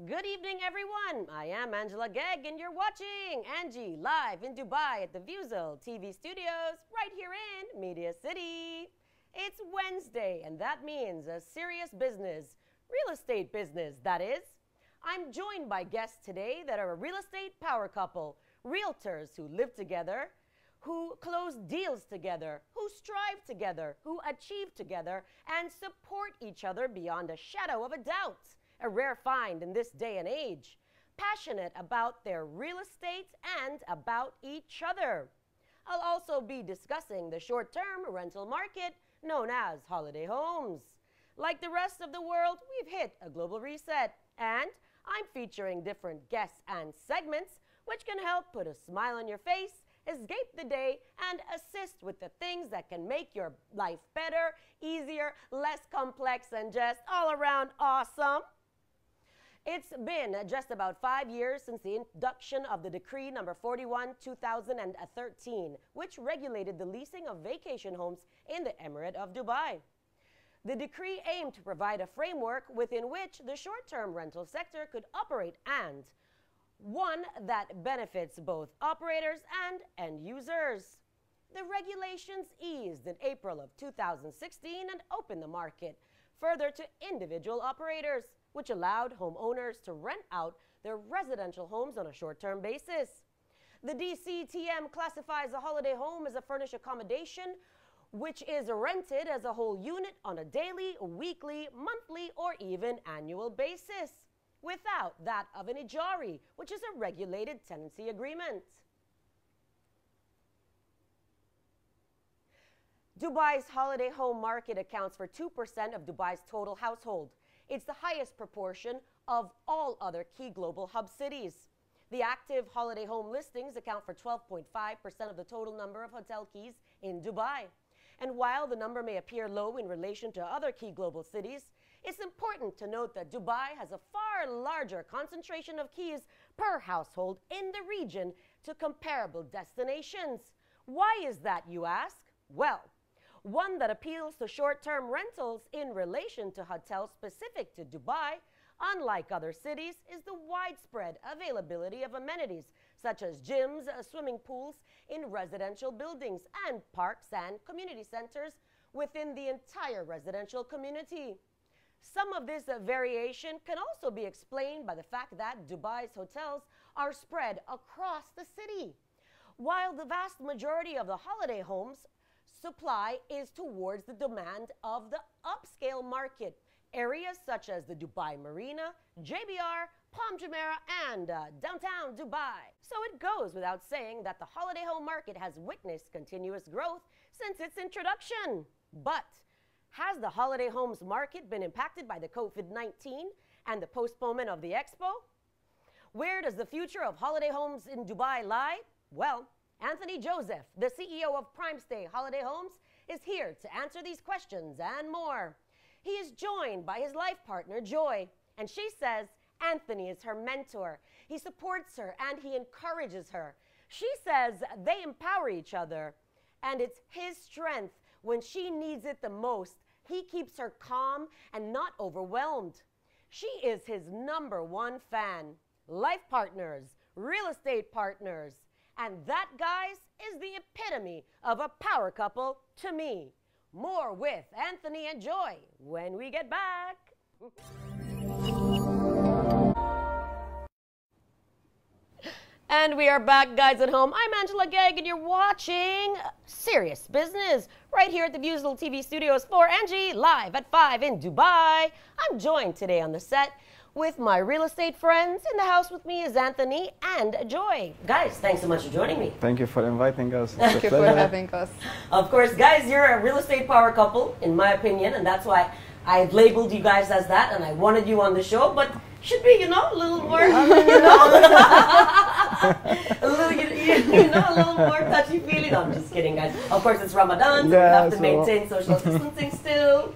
Good evening, everyone. I am Angela Gegg, and you're watching Angie live in Dubai at the Viewzil TV studios right here in Media City. It's Wednesday, and that means a serious business, real estate business, that is. I'm joined by guests today that are a real estate power couple, realtors who live together, who close deals together, who strive together, who achieve together, and support each other beyond a shadow of a doubt. A rare find in this day and age, passionate about their real estate and about each other. I'll also be discussing the short-term rental market known as holiday homes. Like the rest of the world, we've hit a global reset, and I'm featuring different guests and segments which can help put a smile on your face, escape the day, and assist with the things that can make your life better, easier, less complex, and just all around awesome. It's been just about 5 years since the introduction of the Decree number 41/2013, which regulated the leasing of vacation homes in the Emirate of Dubai. The decree aimed to provide a framework within which the short-term rental sector could operate, and one that benefits both operators and end users. The regulations eased in April of 2016 and opened the market further to individual operators, which allowed homeowners to rent out their residential homes on a short-term basis. The DCTM classifies a holiday home as a furnished accommodation, which is rented as a whole unit on a daily, weekly, monthly, or even annual basis, without that of an ijari, which is a regulated tenancy agreement. Dubai's holiday home market accounts for 2% of Dubai's total household. It's the highest proportion of all other key global hub cities. The active holiday home listings account for 12.5% of the total number of hotel keys in Dubai. And while the number may appear low in relation to other key global cities, it's important to note that Dubai has a far larger concentration of keys per household in the region to comparable destinations. Why is that, you ask? Well, one that appeals to short-term rentals in relation to hotels specific to Dubai, unlike other cities, is the widespread availability of amenities such as gyms, swimming pools in residential buildings, and parks and community centers within the entire residential community. Some of this variation can also be explained by the fact that Dubai's hotels are spread across the city. While the vast majority of the holiday homes supply is towards the demand of the upscale market, areas such as the Dubai Marina, JBR, Palm Jumeirah, and downtown Dubai. So it goes without saying that the holiday home market has witnessed continuous growth since its introduction. But has the holiday homes market been impacted by the COVID-19 and the postponement of the Expo? Where does the future of holiday homes in Dubai lie? Well, Anthony Joseph, the CEO of Primestay Holiday Homes, is here to answer these questions and more. He is joined by his life partner, Joy, and she says Anthony is her mentor. He supports her and he encourages her. She says they empower each other, and it's his strength when she needs it the most. He keeps her calm and not overwhelmed. She is his #1 fan. Life partners, real estate partners. And that, guys, is the epitome of a power couple to me. More with Anthony and Joy when we get back. And we are back, guys, at home. I'm Angela Gegg, and you're watching Serious Business right here at the Viewzil TV studios for Angie, live at 5 in Dubai. I'm joined today on the set with my real estate friends. In the house with me is Anthony and Joy. Guys, thanks so much for joining me. Thank you for inviting us. Thank you for having us. Of course, guys, you're a real estate power couple, in my opinion, and that's why I've labeled you guys as that, and I wanted you on the show, but should be, a little more, a little more touchy-feely. No, I'm just kidding, guys. Of course, it's Ramadan, so we have to maintain social distancing still.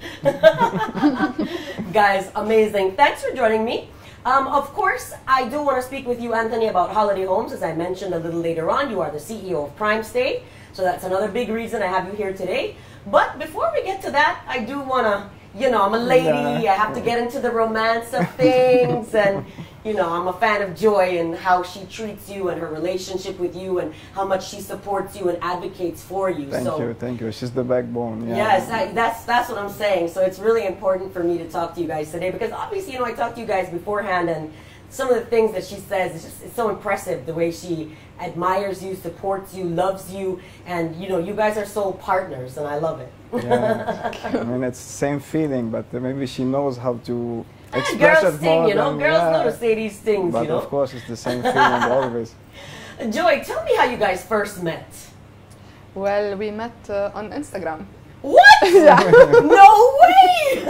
Guys, amazing. Thanks for joining me. Of course, I do want to speak with you, Anthony, about holiday homes. As I mentioned a little later on, you are the CEO of Primestay, so that's another big reason I have you here today. But before we get to that, I do want to, I'm a lady. I have to get into the romance of things, and you know, I'm a fan of Joy and how she treats you and her relationship with you and how much she supports you and advocates for you. Thank you. She's the backbone. Yeah. Yes, that's what I'm saying. So it's really important for me to talk to you guys today because obviously, you know, I talked to you guys beforehand and some of the things that she says is just, it's so impressive, the way she admires you, supports you, loves you, and you know, you guys are soul partners, and I love it. Yeah, I mean, it's the same feeling, but maybe she knows how to express it more. You know, girls know to say these things, but you know? Of course, it's the same feeling always. Joy, tell me how you guys first met. Well, we met on Instagram. What? Yeah. No way!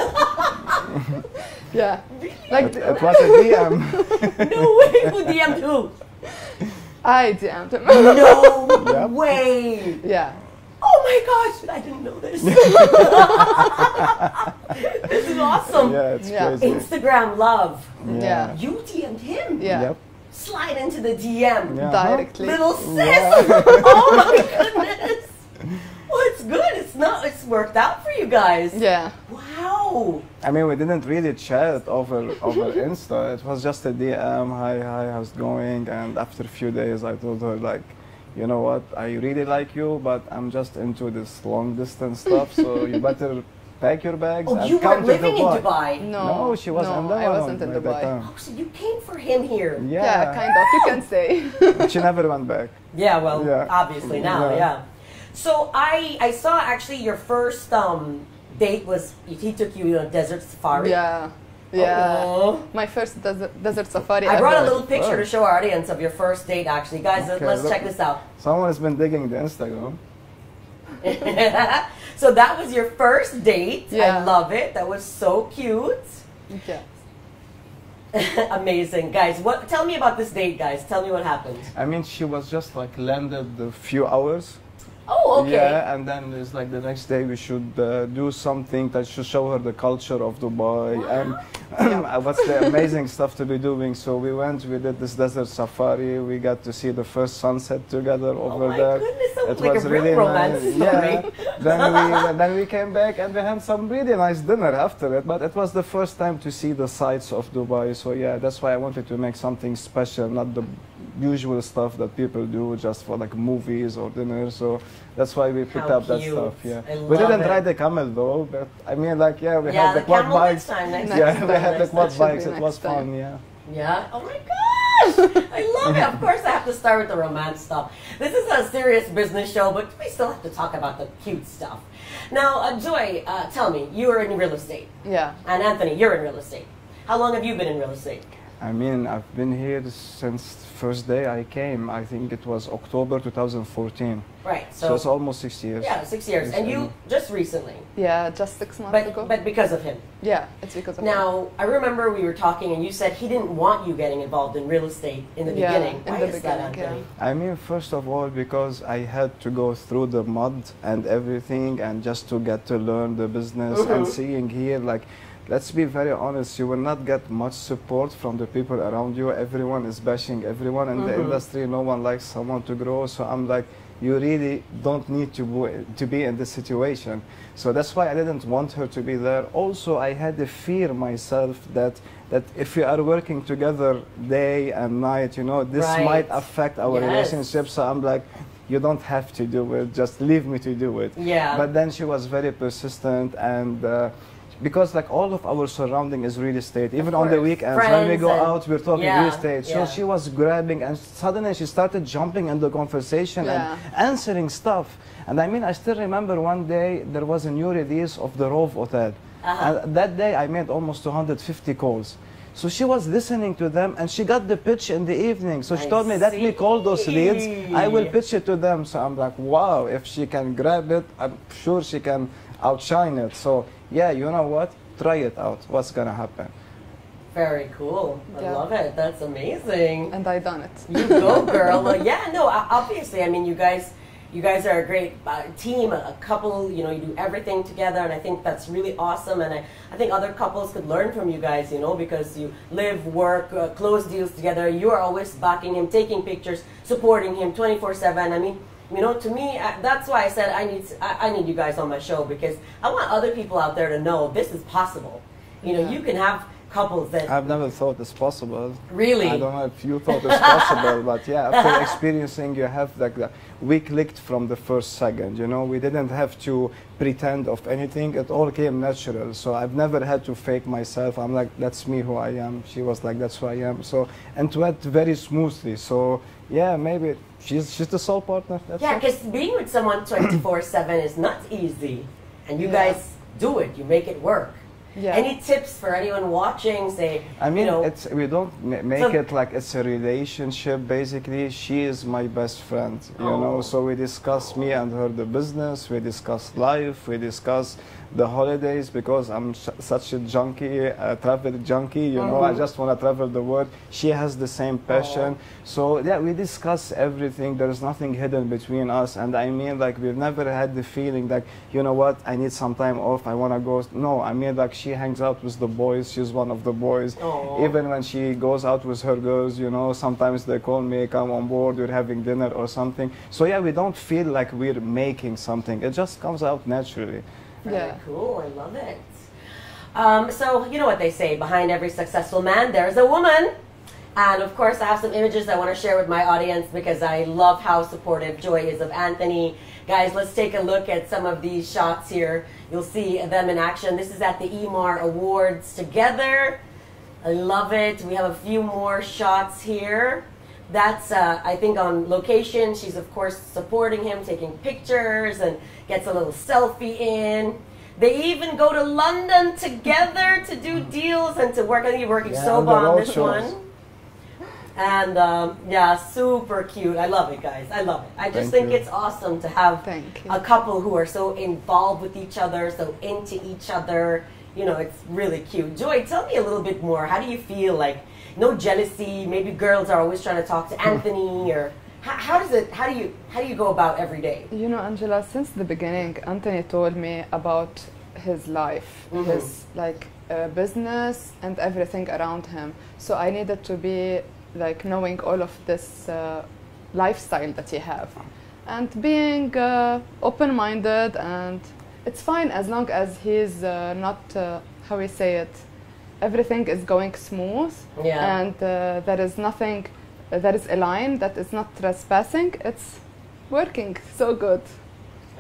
Yeah. Like it was a DM. No way! Who DM'd who? I DM'd him. No way! Yeah. Oh my gosh! I didn't know this. This is awesome. Yeah, it's crazy. Instagram love. Yeah. You DM'd him? Yeah. Yep. Slide into the DM. Yeah. Directly. Little sis! Oh my goodness! Well, it's good. It's worked out for you guys. Yeah. Wow. I mean, we didn't really chat over Insta. It was just a DM. Hi, how's it going? And after a few days, I told her like, you know what? I really like you, but I'm just into this long distance stuff. So you better pack your bags. Oh, and you come weren't to living in Dubai. Dubai. No, she was in Dubai. I wasn't in Dubai. Oh, so you came for him here. Yeah, kind of. You can say. But she never went back. Yeah, well, Yeah. obviously now, yeah. So I saw actually your first date was, he took you on a desert safari. Yeah. Yeah. Oh. My first desert safari. I brought a ever. little picture to show our audience of your first date actually. Guys, Okay, let's look. check this out. Someone has been digging the Instagram. So that was your first date. I Yeah. love it. That was so cute. Yeah. Amazing. Guys, tell me about this date, guys. Tell me what happened. I mean, she was just like landed a few hours. Oh, okay. Yeah, and then it's like the next day we should do something that should show her the culture of Dubai and what's the amazing stuff to be doing. So we did this desert safari. We got to see the first sunset together over there. Oh my goodness, that was It like was a real really romance nice. story. Yeah. Then we came back and we had some really nice dinner after it. But it was the first time to see the sights of Dubai. So yeah, that's why I wanted to make something special, not the usual stuff that people do just for like movies or dinner. So that's why we picked How up that cute. stuff. Yeah, I we love didn't it. ride the camel though. But I mean, like we Yeah, had the the quad camel bikes. next time, next Yeah, time. we had the quad That should bikes. be It was next time. fun. Yeah. Yeah. Oh my gosh! I love it. Of course, I have to start with the romance stuff. This is a serious business show, but we still have to talk about the cute stuff. Now, Joy, tell me, you are in real estate. Yeah. And Anthony, you're in real estate. How long have you been in real estate? I mean, I've been here since first day I came. I think it was October 2014. Right. So it's almost 6 years. Yeah, 6 years. And you just recently. Yeah, just 6 months ago. But because of him. Yeah, it's because of him. Now, I remember we were talking and you said he didn't want you getting involved in real estate in the Yeah, beginning. in Why the is that, beginning, Anthony? yeah. I mean, first of all, because I had to go through the mud and everything, and just to get to learn the business and seeing here, like, let's be very honest, you will not get much support from the people around you. Everyone is bashing everyone in the industry. No one likes someone to grow. So I'm like, you really don't need to be in this situation. So that's why I didn't want her to be there. Also, I had the fear myself that if we are working together day and night, you know, this might affect our relationship. So I'm like, you don't have to do it. Just leave me to do it. Yeah. But then she was very persistent and. Because like all of our surrounding is real estate, even on the weekends when we go out, we're talking real estate. So she was grabbing, and suddenly she started jumping in the conversation and answering stuff. And I mean, I still remember one day there was a new release of the Rove Hotel, and that day I made almost 250 calls. So she was listening to them, and she got the pitch in the evening. So she told me, let me call those leads, I will pitch it to them. So I'm like, wow, if she can grab it, I'm sure she can outshine it. So yeah, you know what? Try it out. What's gonna happen? Very cool. I love it. That's amazing. And I done it. You go, girl. Well, yeah, no, obviously, I mean, you guys are a great team, a couple, you know, you do everything together, and I think that's really awesome, and I think other couples could learn from you guys, you know, because you live, work, close deals together. You are always backing him, taking pictures, supporting him 24/7. I mean, you know, to me, that's why I said I need you guys on my show, because I want other people out there to know this is possible. You know, you can have couples that... I've never thought it's possible. Really? I don't know if you thought it's possible, but yeah, after experiencing, you have like we clicked from the first second, you know, we didn't have to pretend of anything, it all came natural. So I've never had to fake myself. I'm like, that's me who I am. She was like, that's who I am. So, and it went very smoothly. So yeah, maybe she's the soul partner. Yeah, because being with someone 24/7 is not easy. And you guys do it, you make it work. Yeah. Any tips for anyone watching? Say, I mean, you know, we don't make it like it's a relationship. Basically, she is my best friend. You know, so we discuss me and her the business. We discuss life. We discuss the holidays because I'm such a junkie, travel junkie. You know, I just want to travel the world. She has the same passion. So yeah, we discuss everything. There's nothing hidden between us. And I mean, like we've never had the feeling like, you know what, I need some time off. I want to go. No, I mean, like she hangs out with the boys. She's one of the boys. Even when she goes out with her girls, you know, sometimes they call me, come on board, we're having dinner or something. So yeah, we don't feel like we're making something. It just comes out naturally. Very cool. I love it. So you know what they say, behind every successful man, there's a woman. And of course, I have some images I want to share with my audience because I love how supportive Joy is of Anthony. Guys, let's take a look at some of these shots here. You'll see them in action. This is at the EMAR Awards together. I love it. We have a few more shots here. That's, I think, on location. She's, of course, supporting him, taking pictures, and gets a little selfie in. They even go to London together to do deals and to work. I think you're working so on this one. And yeah, super cute. I love it, guys. I love it. I just think it's awesome to have a couple who are so involved with each other, so into each other. You know, it's really cute. Joy, tell me a little bit more. How do you feel? Like, no jealousy. Maybe girls are always trying to talk to Anthony, or how do you go about every day? You know, Angela, since the beginning, Anthony told me about his life, his like business and everything around him. So I needed to be like knowing all of this lifestyle that he have, and being open-minded, and it's fine as long as he's not how we say it, everything is going smooth, and there is nothing that is a line that is not trespassing. It's working so good.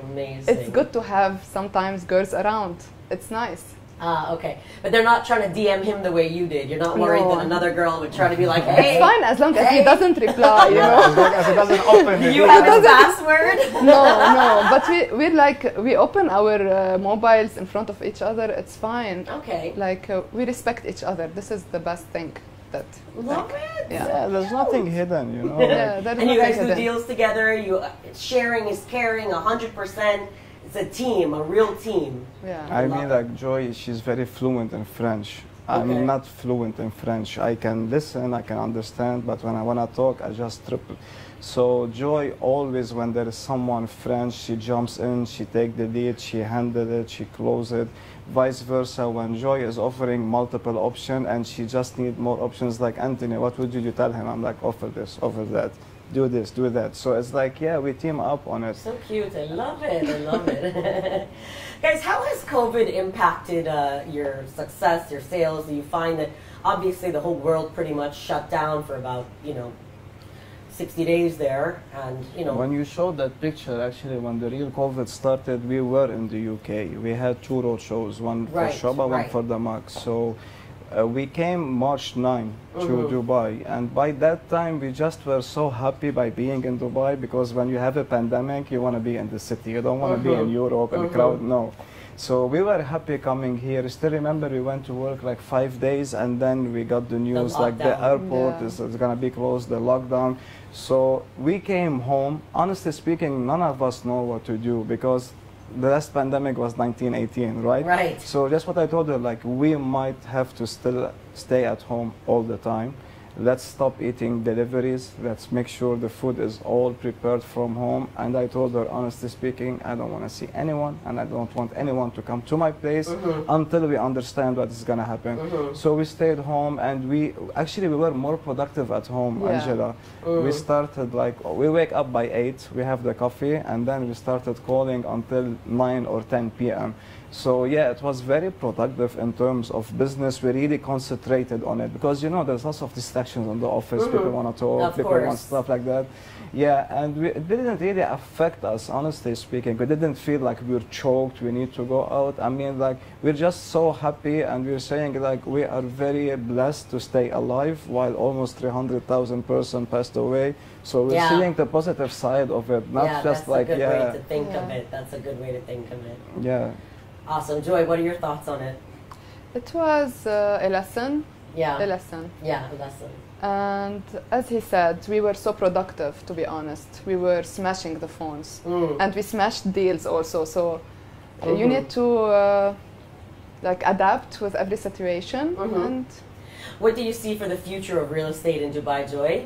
Amazing. It's good to have sometimes girls around. It's nice. Ah, okay. But they're not trying to DM him the way you did. You're not worried that another girl would try to be like, hey. It's fine as long as he doesn't reply, you know. As long as he doesn't open it. You have his password? No. But we open our mobiles in front of each other. It's fine. Okay. Like we respect each other. This is the best thing. That love it. Yeah, there's nothing hidden, you know. And you guys do deals together. You sharing is caring 100%. It's a team, a real team. Yeah. I mean, like Joy, she's very fluent in French. I'm not fluent in French. I can listen, I can understand, but when I want to talk, I just triple. So Joy always, when there is someone French, she jumps in, she take the lead, she handle it, she close it. Vice versa, when Joy is offering multiple options and she just need more options, like Anthony, what would you tell him? I'm like, offer this, offer that. Do this, do that. So it's like, yeah, we team up on it. So cute. I love it. I love it. Guys, how has COVID impacted your success, your sales? Do you find that obviously the whole world pretty much shut down for about, 60 days there, and When you showed that picture, actually, when the real COVID started, we were in the UK. We had 2 road shows, one for Shaba, one for the Max. So we came March 9 to Dubai, and by that time we just were so happy by being in Dubai, because when you have a pandemic, you want to be in the city. You don't want to be in Europe and crowd. No. So we were happy coming here. Still remember, we went to work like 5 days, and then we got the news like the airport is going to be closed, the lockdown. So we came home. Honestly speaking, none of us know what to do, because the last pandemic was 1918, right? Right. So that's what I told her, like, we might have to still stay at home all the time. Let's stop eating deliveries. Let's make sure the food is all prepared from home. And I told her, honestly speaking, I don't want to see anyone, and I don't want anyone to come to my place until we understand what is going to happen. So we stayed home, and we were more productive at home, Angela. We started we wake up by 8, we have the coffee, and then we started calling until 9 or 10 p.m. So yeah, it was very productive in terms of business. We really concentrated on it because you know there's lots of distractions in the office. People want to talk, people want stuff like that. Yeah, and it didn't really affect us, honestly speaking. We didn't feel like we were choked, we need to go out. I mean, like, we're just so happy, and we're saying, like, we are very blessed to stay alive while almost 300,000 persons passed away. So we're seeing the positive side of it, not just like, that's a good way to think of it. That's a good way to think of it. Yeah. Awesome. Joy, what are your thoughts on it? It was a lesson. Yeah. A lesson. Yeah, a lesson. And as he said, we were so productive, to be honest. We were smashing the phones. And we smashed deals also. So you need to like adapt with every situation. And what do you see for the future of real estate in Dubai, Joy?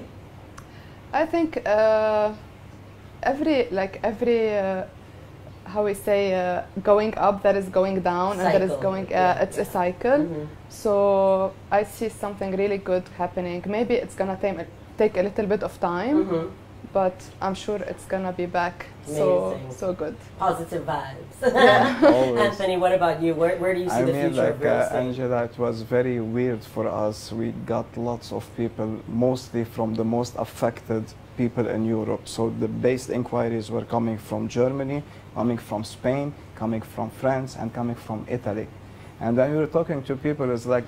I think every how we say going up, that is going down, and that is going it's a cycle. So I see something really good happening. Maybe it's gonna take a little bit of time, but I'm sure it's gonna be back. So good. Positive vibes. Anthony, what about you? Where do you see the future of real estate? Angela, it was very weird for us. We got lots of people, mostly from the most affected people in Europe. So the base inquiries were coming from Germany, coming from Spain, coming from France, and coming from Italy. And then we were talking to people, it's like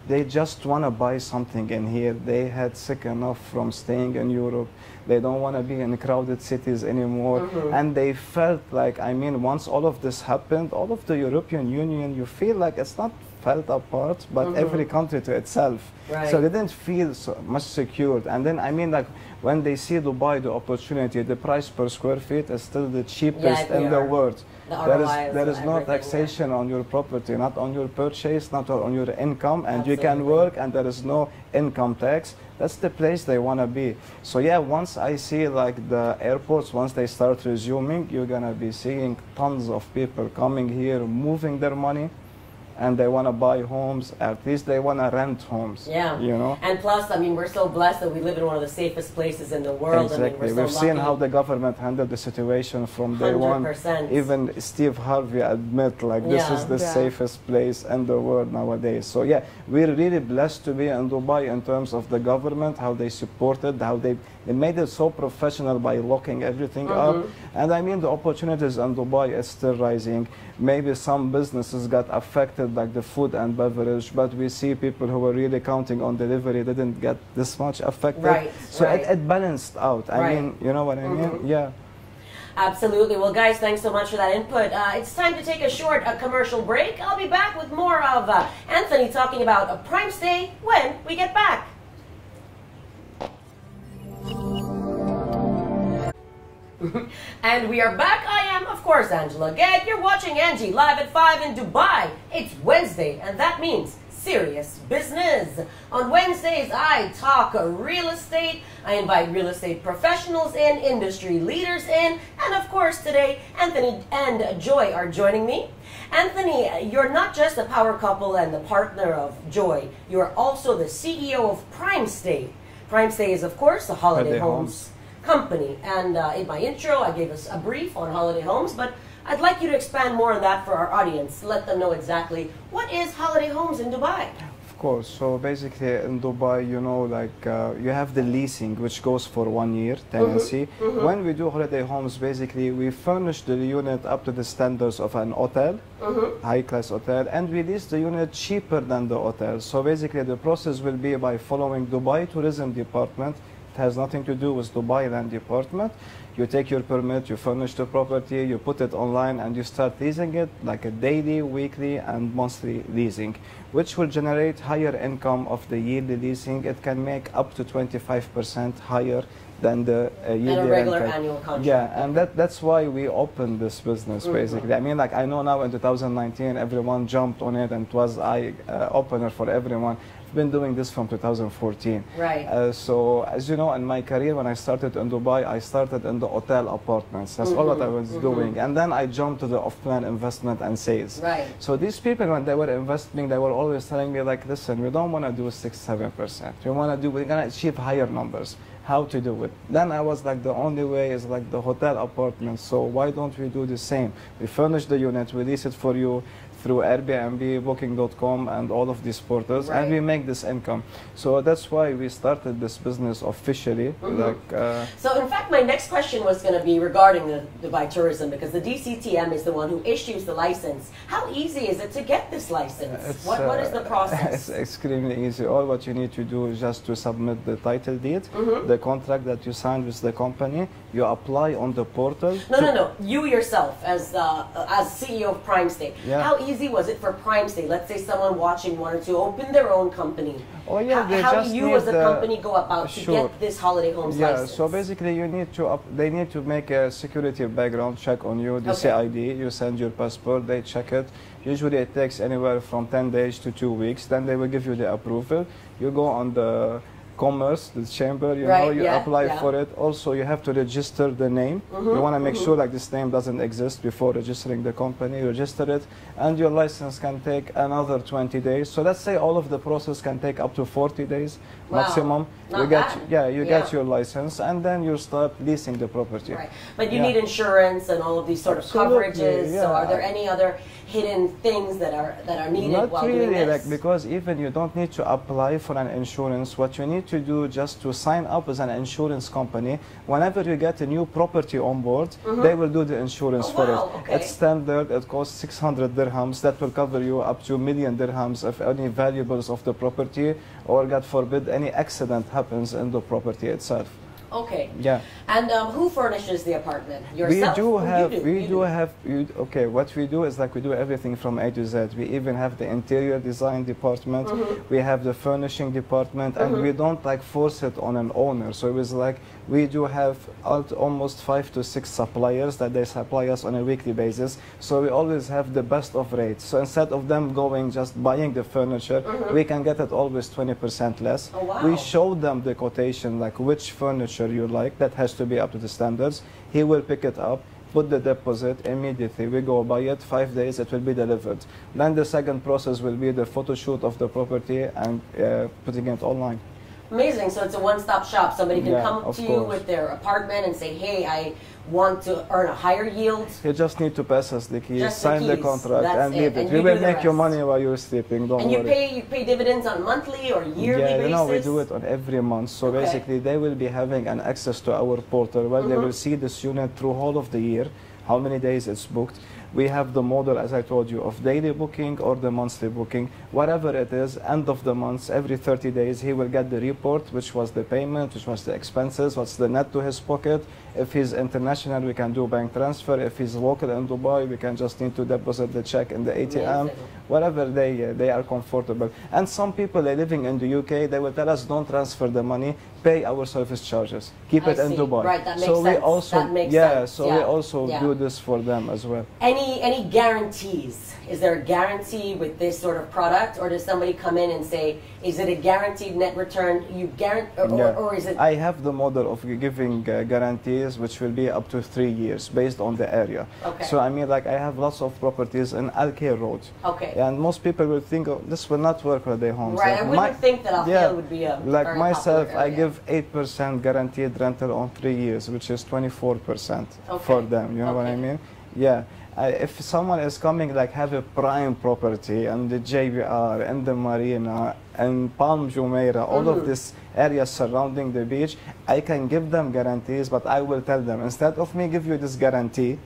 they just want to buy something in here. They had sick enough from staying in Europe. They don't want to be in crowded cities anymore. And they felt like, I mean, once all of this happened, all of the European Union, you feel like it's not felt apart, but every country to itself. So they didn't feel so much secured. And then, I mean, like, when they see Dubai, the opportunity, the price per square feet is still the cheapest in the world. There is no taxation on your property, not on your purchase, not on your income, and you can work, and there is no income tax. That's the place they want to be. So yeah, once I see like the airports, once they start resuming, you're going to be seeing tons of people coming here, moving their money, and they want to buy homes. At least they want to rent homes. Yeah. You know. And plus, I mean, we're so blessed that we live in one of the safest places in the world. Exactly. I mean, We've seen how the government handled the situation from day 100%. one. Even Steve Harvey admit like this is the safest place in the world nowadays. So yeah, we're really blessed to be in Dubai in terms of the government, how they supported, how they made it so professional by locking everything up. And I mean, the opportunities in Dubai is still rising. Maybe some businesses got affected, like the food and beverage, but we see people who were really counting on delivery didn't get this much affected. So it balanced out. I mean, you know what I mean? Yeah. Absolutely. Well, guys, thanks so much for that input. It's time to take a short commercial break. I'll be back with more of Anthony talking about Primestay when we get back. And we are back. I am, of course, Angela Gagg. You're watching Angie live at 5 in Dubai. It's Wednesday, and that means serious business. On Wednesdays, I talk real estate. I invite real estate professionals in, industry leaders in, and of course today, Anthony and Joy are joining me. Anthony, you're not just a power couple and the partner of Joy. You're also the CEO of Primestay. Primestay is, of course, a holiday homes company. And in my intro, I gave us a brief on holiday homes, but I'd like you to expand more on that for our audience. Let them know exactly what is holiday homes in Dubai. Of course. So basically in Dubai, you know, like you have the leasing, which goes for 1 year tenancy. When we do holiday homes, basically we furnish the unit up to the standards of an hotel, high-class hotel, and we lease the unit cheaper than the hotel. So basically the process will be by following Dubai Tourism Department. It has nothing to do with Dubai Land Department. You take your permit, you furnish the property, you put it online, and you start leasing it like a daily, weekly, and monthly leasing, which will generate higher income of the yearly leasing. It can make up to 25% higher than the yearly regular annual contract. Yeah, and that's why we opened this business, basically. I mean, like, I know now in 2019, everyone jumped on it, and it was eye-opener for everyone. Been doing this from 2014. So as you know, in my career, when I started in Dubai, I started in the hotel apartments. That's all what I was doing. And then I jumped to the off-plan investment and sales. So these people, when they were investing, they were always telling me like, listen, we don't want to do 6-7%. We're going to achieve higher numbers. how to do it. Then I was like, the only way is like the hotel apartment, so why don't we do the same? We furnish the unit, we lease it for you through Airbnb, Booking.com, and all of these portals, and we make this income. So that's why we started this business officially. So in fact, my next question was going to be regarding the Dubai tourism, because the DCTM is the one who issues the license. How easy is it to get this license? What is the process? It's extremely easy. All what you need to do is just to submit the title deed, the contract that you signed with the company, you apply on the portal. No. You yourself, as CEO of Primestay, how easy was it for Primestay? Let's say someone watching wanted to open their own company. Oh yeah, how do you as a company go about to get this holiday homes license? So basically you need to they need to make a security background check on you, the CID, you send your passport, they check it. Usually it takes anywhere from 10 days to 2 weeks, then they will give you the approval. You go on the commerce, the chamber, you know, you apply for it. Also, you have to register the name. You want to make sure like this name doesn't exist before registering the company. Register it, and your license can take another 20 days. So let's say all of the process can take up to 40 days maximum. Not you get bad. Get your license, and then you start leasing the property. Right, but you need insurance and all of these sort of coverages. So are there any other hidden things that are needed while doing this? Like, because even you don't need to apply for an insurance. What you need to do just to sign up as an insurance company. Whenever you get a new property on board, they will do the insurance for it. Okay. It's standard. It costs 600 dirhams. That will cover you up to 1 million dirhams if any valuables of the property, or God forbid any accident happens in the property itself. Okay. Yeah. And who furnishes the apartment? Yourself? Okay, what we do is like we do everything from A to Z. We even have the interior design department. We have the furnishing department, and we don't like force it on an owner. So it was like we do have almost 5 to 6 suppliers that they supply us on a weekly basis. So we always have the best of rates. So instead of them going just buying the furniture, we can get it always 20% less. Oh, wow. We show them the quotation, like which furniture you like, that has to be up to the standards. He will pick it up, put the deposit immediately. We go buy it, 5 days it will be delivered. Then the second process will be the photo shoot of the property and putting it online. Amazing. So it's a one-stop shop. Somebody can come to you with their apartment and say, hey, I want to earn a higher yield. You just need to pass us the keys, sign the contract, and leave it. And we will make your money while you're sleeping, don't worry. And you pay dividends on monthly or yearly basis? Yeah, we do it on every month. So basically they will be having an access to our portal where they will see this unit through all of the year, how many days it's booked. We have the model, as I told you, of daily booking or the monthly booking. Whatever it is, end of the month, every 30 days, he will get the report, which was the payment, which was the expenses, what's the net to his pocket. If he's international, we can do bank transfer. If he's local in Dubai, we can just need to deposit the check in the ATM, whatever they are comfortable. And some people, they're living in the UK, they will tell us, don't transfer the money, pay our service charges, keep it in Dubai. Right, that makes so sense. We also, we also do this for them as well. Any guarantees? Is there a guarantee with this sort of product, or does somebody come in and say, is it a guaranteed net return? You guarantee, or is it? I have the model of giving guarantees, which will be up to 3 years based on the area. Okay. So I mean, like I have lots of properties in Al Khair Road. Okay. And most people will think, oh, this will not work for their homes. Right. Like I wouldn't think that Al Khair would be a like myself, I give 8% guaranteed rental on 3 years, which is 24% for them. You know what I mean? Yeah. If someone is coming, like have a prime property and the JBR and the marina and Palm Jumeirah, all of this area surrounding the beach, I can give them guarantees, but I will tell them, instead of me give you this guarantee,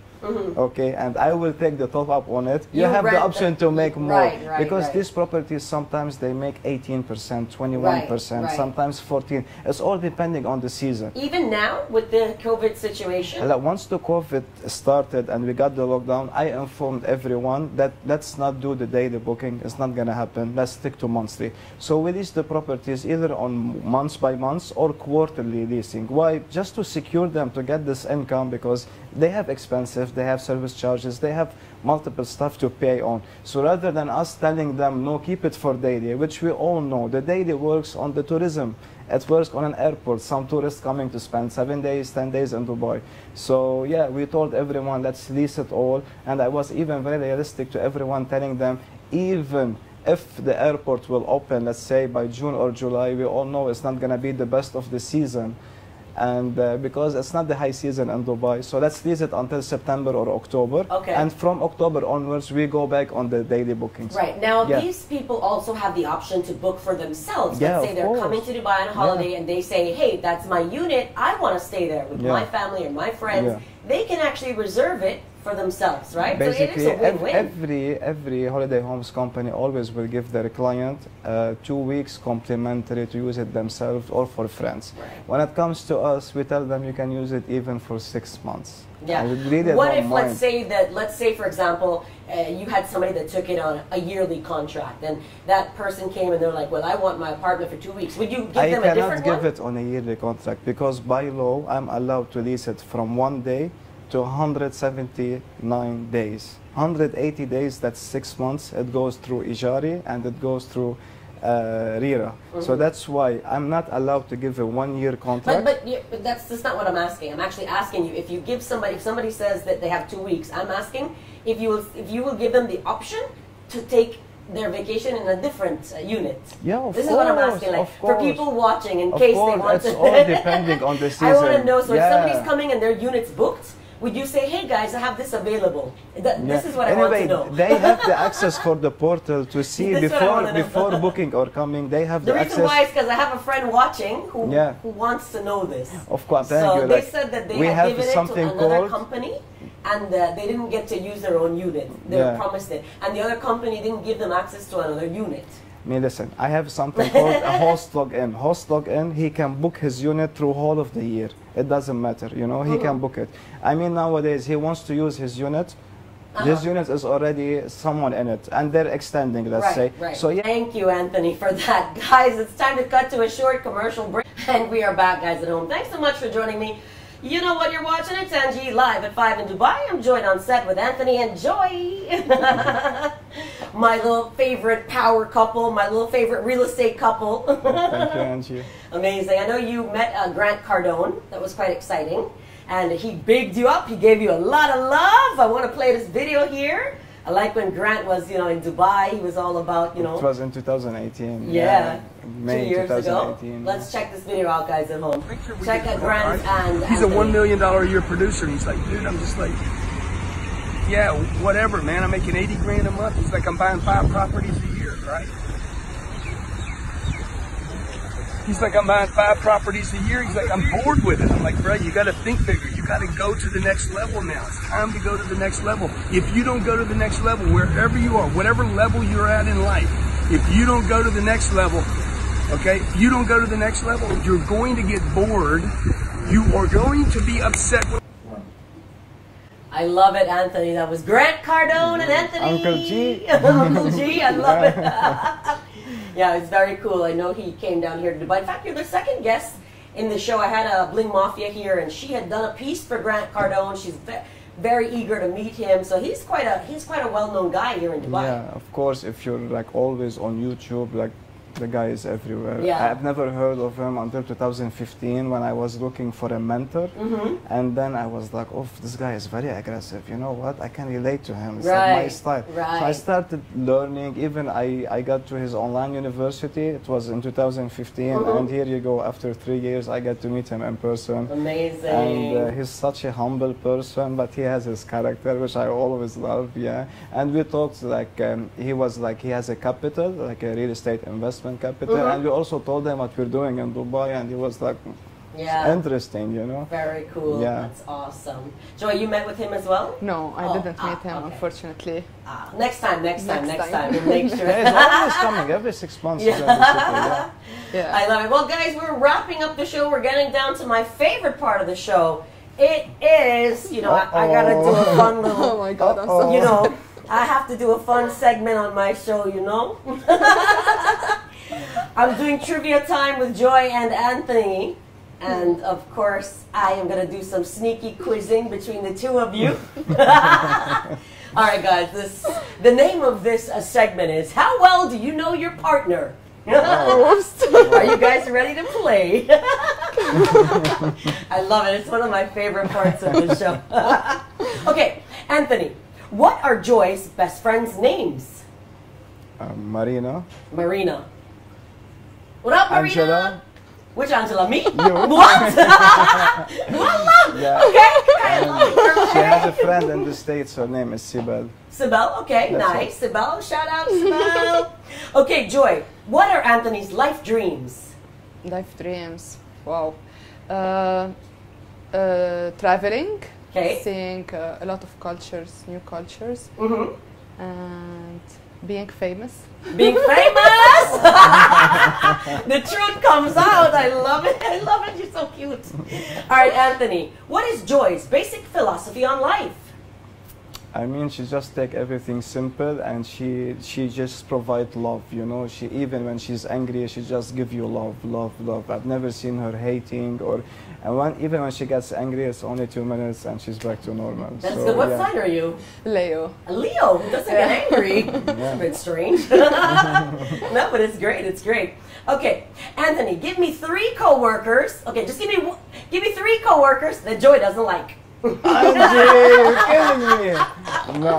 okay, and I will take the top up on it, you have the option to make more. Because these properties, sometimes they make 18%, 21%, sometimes 14%. It's all depending on the season. Even now, with the COVID situation? Once the COVID started and we got the lockdown, I informed everyone that let's not do the daily booking. It's not going to happen. Let's stick to monthly. So we lease the properties either on months by months or quarterly leasing. Why? Just to secure them, to get this income, because they have expensive, they have service charges, they have multiple stuff to pay on. So rather than us telling them, no, keep it for daily, which we all know, the daily works on the tourism. It works on an airport. Some tourists coming to spend 7 days, 10 days in Dubai. So yeah, we told everyone, let's lease it all. And I was even very realistic to everyone, telling them, even if the airport will open, let's say by June or July, we all know it's not going to be the best of the season. And because it's not the high season in Dubai, so let's lease it until September or October. Okay. And from October onwards, we go back on the daily bookings. Right. Now, these people also have the option to book for themselves. Yeah, Let's say they're coming to Dubai on a holiday and they say, hey, that's my unit. I want to stay there with my family or my friends. Yeah. They can actually reserve it for themselves, right? Basically, so it is a win-win. every holiday homes company always will give their client 2 weeks complimentary to use it themselves or for friends. Right. When it comes to us, we tell them you can use it even for 6 months. Yeah. Really what if, let's say, for example, you had somebody that took it on a yearly contract, and that person came and they're like, well, I want my apartment for 2 weeks. Would you give them a different one? I cannot give it on a yearly contract because by law, I'm allowed to lease it from 1 day to 179 days. 180 days, that's 6 months. It goes through Ijari and it goes through RERA. So that's why I'm not allowed to give a 1 year contract. But that's not what I'm asking. I'm actually asking you, if you give somebody, if somebody says that they have 2 weeks, I'm asking if you will give them the option to take their vacation in a different unit. Yeah, of course. This is what I'm asking, like, for people watching, in case they want to. It's all depending on the season. I want to know, so if somebody's coming and their unit's booked, would you say, hey guys, I have this available? This is what I want to know. They have the access for the portal to see before booking or coming. They have the access. The reason why is because I have a friend watching who wants to know this. Of course, so they said that they had given it to another company, and they didn't get to use their own unit. They were promised it, and the other company didn't give them access to another unit. Listen, I have something called a host login. Host login, he can book his unit through whole of the year. It doesn't matter, you know, he can book it. I mean, nowadays, he wants to use his unit. His unit is already someone in it, and they're extending, let's say. Right. So, thank you, Anthony, for that. Guys, it's time to cut to a short commercial break, and we are back, guys, at home. Thanks so much for joining me. You know what you're watching? It's Angie live at 5 in Dubai. I'm joined on set with Anthony and Joy. My little favorite power couple, my little favorite real estate couple. Thank you, Angie. Amazing. I know you met Grant Cardone. That was quite exciting. And he bigged you up. He gave you a lot of love. I want to play this video here. I like when Grant was, you know, in Dubai. He was all about, you know. It was in 2018. Yeah. May 2 years 2018. ago. Let's check this video out, guys, at home. Check out Grant and he's Anthony. a $1 million a year producer. He's like, dude, I'm just like, yeah, whatever, man. I'm making 80 grand a month. He's like, I'm buying 5 properties a year, right? He's like, I'm buying 5 properties a year. He's like, I'm bored with it. I'm like, bro, you got to think bigger. You got to go to the next level now. It's time to go to the next level. If you don't go to the next level, wherever you are, whatever level you're at in life, if you don't go to the next level, okay, if you don't go to the next level, you're going to get bored. You are going to be upset with. I love it, Anthony. That was Grant Cardone and Anthony. Uncle G. Uncle G, I love it. Yeah, it's very cool. I know he came down here to Dubai. In fact, you're the second guest in the show. I had a Bling Mafia here, and she had done a piece for Grant Cardone. She's very eager to meet him. So he's quite a well-known guy here in Dubai. Yeah, of course. If you're like always on YouTube, like the guy is everywhere. Yeah. I've never heard of him until 2015 when I was looking for a mentor. And then I was like, oh, this guy is very aggressive. You know what? I can relate to him. It's like my style. Right. So I started learning. Even I got to his online university. It was in 2015. And here you go. After 3 years, I get to meet him in person. Amazing. And he's such a humble person, but he has his character, which I always love. Yeah. And we talked like he has a capital, like a real estate investment capital, and we also told him what we're doing in Dubai, and he was like, interesting, you know. Very cool. Yeah. That's awesome. Joy, you met with him as well? No, I didn't meet him, unfortunately. Next time. We'll make sure. He's always coming every 6 months. He's in the city, I love it. Well, guys, we're wrapping up the show. We're getting down to my favorite part of the show. It is, you know, I gotta do a fun little. Oh my God, I'm so. You know, I have to do a fun segment on my show, you know. I'm doing trivia time with Joy and Anthony. And of course, I am going to do some sneaky quizzing between the two of you. All right, guys, the name of this segment is, How Well Do You Know Your Partner? Are you guys ready to play? I love it. It's one of my favorite parts of the show. Okay, Anthony, what are Joy's best friends' names? Marina. Marina. What up, Marina? Angela. Which Angela? Me? You. What? Wallah! Yeah. Okay. And she has a friend in the States. Her name is Sibel. Sibel, okay, That's nice. Sibel, shout out Sibel. Okay, Joy, what are Anthony's life dreams? Life dreams. Wow. Traveling. Okay. Seeing a lot of cultures, new cultures. And being famous. Being famous! The truth comes out. I love it. I love it. You're so cute. All right, Anthony, what is Joy's basic philosophy on life? I mean, she just take everything simple, and she just provide love. You know, she even when she's angry, she just give you love, love, love. I've never seen her hating or, and even when she gets angry, it's only 2 minutes and she's back to normal. That's so, good. What yeah. sign are you? Leo. A Leo who doesn't get angry. That's a bit strange. No, but it's great. It's great. Okay, Anthony, give me 3 coworkers. Okay, just give me 3 coworkers that Joy doesn't like. Angie, you're killing me. No,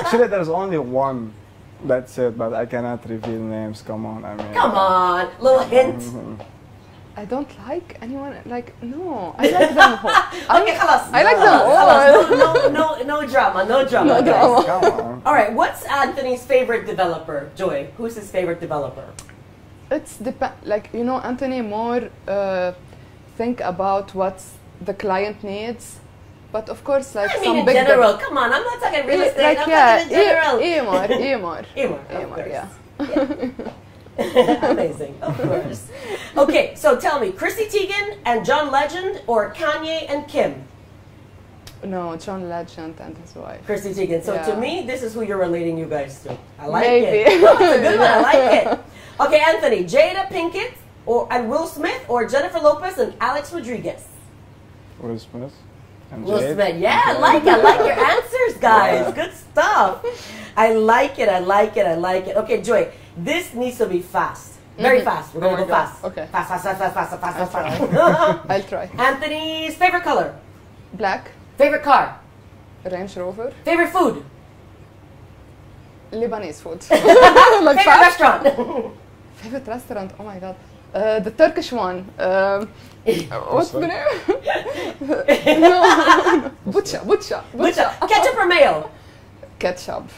actually, there's only one. That's it, but I cannot reveal names. Come on, I mean. Come on, little hint. I don't like anyone. Like no, I like them all. Okay, خلاص. I like them all. No drama, no drama. No guys. drama. Come on. All right, what's Anthony's favorite developer? Joy, who's his favorite developer? It's like you know, Anthony more think about what the client needs, but of course, like I mean, some in big general. Come on, I'm not talking real estate. like I'm yeah, talking in general. Emor, Emor, yeah. Amazing, of course. Okay, so tell me, Chrissy Teigen and John Legend or Kanye and Kim? No, John Legend and his wife. Chrissy Teigen. So Yeah. to me, this is who you're relating you guys to. I like Maybe. it. Oh, it's a good one. I like it. Okay, Anthony, Jada Pinkett and Will Smith or Jennifer Lopez and Alex Rodriguez? Will Smith. And Will Jade. Smith. Yeah, I like your answers, guys. Yeah. Good stuff. I like it. I like it. I like it. Okay, Joy, this needs to be fast. Very fast. We're going to go fast. Okay. Fast, fast, fast, fast, fast, fast, fast, I'll fast. I'll try. Anthony's favorite color? Black, Favorite car? Range Rover, Favorite food? Lebanese food. Favorite restaurant? Favorite restaurant? Oh my god. The Turkish one. What's the name? No. Butcha. Ketchup or mayo? Ketchup.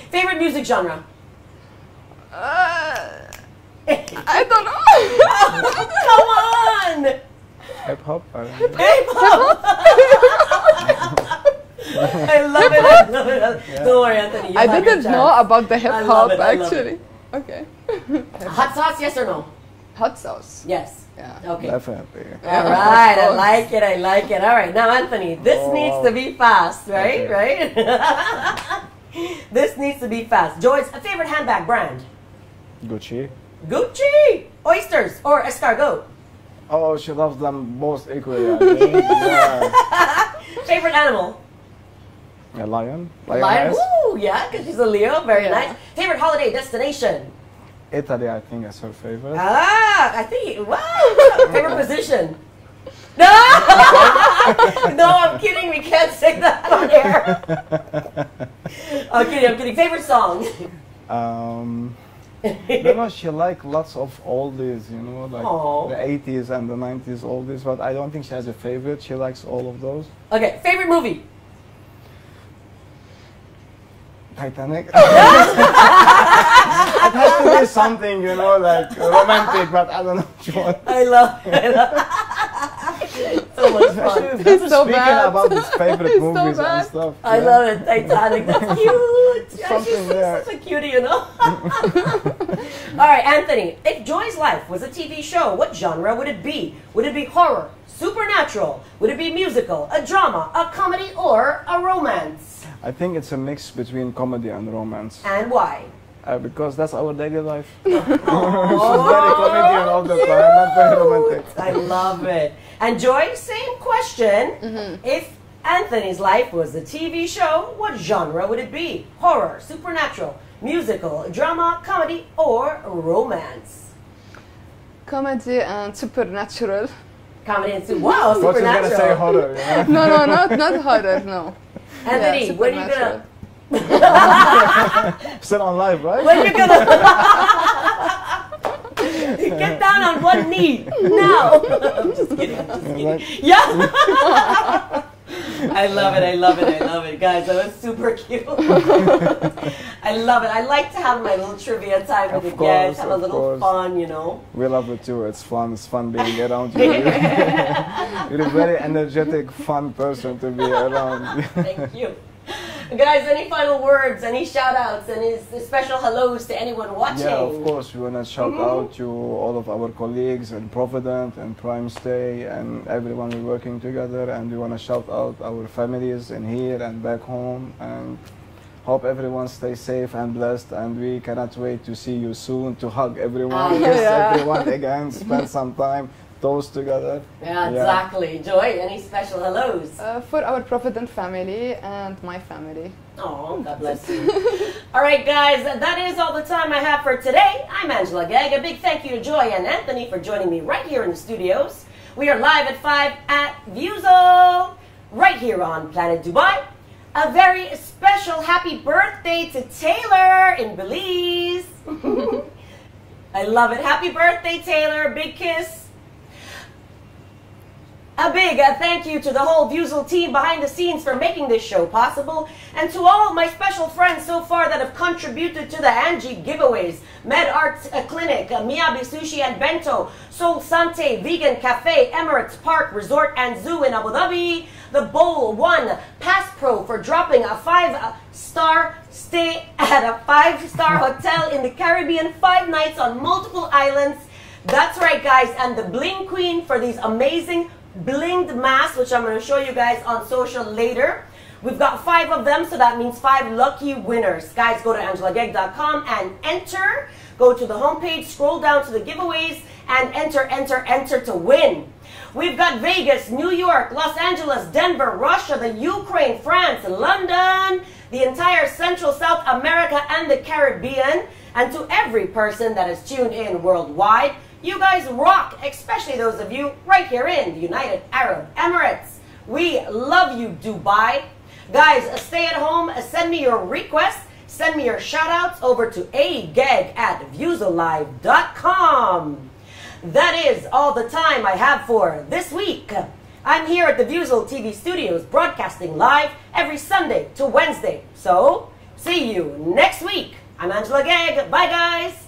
Favorite music genre? I don't know. Come on! Hip hop. I love it. I love it. Yeah. Don't worry, Anthony. I didn't know about the hip I hop love it, I love actually. Okay. Hot sauce, yes or no? Hot sauce. Yes. Yeah. Okay. Definitely. All right, I like it. I like it. All right, now Anthony, this Oh, needs wow. to be fast, right? Okay. Right? This needs to be fast. Joy's favorite handbag brand? Gucci. Gucci. Oysters or escargot? Oh, she loves them both equally. I think. Yeah. Favorite animal? A lion. Lion. Lioness. Ooh, yeah, because she's a Leo. Very Yeah. nice. Favorite holiday destination? Italy, I think, is her favorite. Ah, I think. Wow. Favorite position? No. No, I'm kidding. We can't say that on air. I'm kidding. I'm kidding. Favorite song? I don't know, she like lots of oldies, you know, like Aw. the 80s and the 90s oldies, but I don't think she has a favorite. She likes all of those. Okay. Favorite movie? Titanic. It has to be something, you know, like romantic, but I don't know which one. I love so much fun. It's so Speaking bad. about his favorite It's so movies bad. and stuff. I yeah. love it. Titanic. That's cute. Yeah, Something she's there. such a cutie, you know. All right, Anthony. If Joy's life was a TV show, what genre would it be? Would it be horror, supernatural? Would it be musical, a drama, a comedy, or a romance? I think it's a mix between comedy and romance. And why? Because that's our daily life. She's very comedian all the time, not very romantic. I love it. And Joy, same question. If Anthony's life was a TV show, what genre would it be? Horror, supernatural, musical, drama, comedy, or romance? Comedy and supernatural. Comedy and wow, What you supernatural. gonna say horror, you know? No, not horror. No. Anthony, Yeah, when are you supernatural. gonna? Still on live, right? When you gonna? Get down on one knee now. I'm just kidding. I'm just kidding. Yeah. I love it. I love it. I love it, guys. That was super cute. I love it. I like to have my little trivia time with you guys. Have a little fun, you know. We love it too. It's fun. It's fun being around you. You're a very energetic, fun person to be around. Thank you. Guys, any final words, any shout outs, any special hellos to anyone watching? Yeah, of course. We want to shout out to all of our colleagues in Provident and Primestay and everyone we're working together. And we want to shout out our families in here and back home. And hope everyone stays safe and blessed. And we cannot wait to see you soon, to hug everyone, kiss everyone again, spend some time. Toast together. Yeah, exactly. Joy, any special hellos? For our Provident family and my family. Oh, God bless you. All right, guys, that is all the time I have for today. I'm Angela Gegg. A big thank you to Joy and Anthony for joining me right here in the studios. We are live at 5 at Vuzo, right here on Planet Dubai. A very special happy birthday to Taylor in Belize. I love it. Happy birthday, Taylor. Big kiss. A big thank you to the whole Vuzel team behind the scenes for making this show possible, and to all my special friends so far that have contributed to the ANGIE giveaways: Med Art Clinic, Miyabi Sushi and Bento, Sol Sante Vegan Cafe, Emirates Park Resort and Zoo in Abu Dhabi, the Bowl One, Pass Pro for dropping a 5-star stay at a 5-star hotel in the Caribbean, 5 nights on multiple islands. That's right, guys, and the Bling Queen for these amazing blinged masks, which I'm going to show you guys on social later. We've got 5 of them, so that means 5 lucky winners. Guys, go to angelagegg.com and enter. Go to the homepage, scroll down to the giveaways, and enter to win. We've got Vegas, New York, Los Angeles, Denver, Russia, the Ukraine, France, London, the entire Central South America and the Caribbean, and to every person that is tuned in worldwide. You guys rock, especially those of you right here in the United Arab Emirates. We love you, Dubai. Guys, stay at home, send me your requests, send me your shout outs over to agag@vuzelive.com. That is all the time I have for this week. I'm here at the Vuzel TV studios broadcasting live every Sunday to Wednesday. So, see you next week. I'm Angela Gegg. Bye, guys.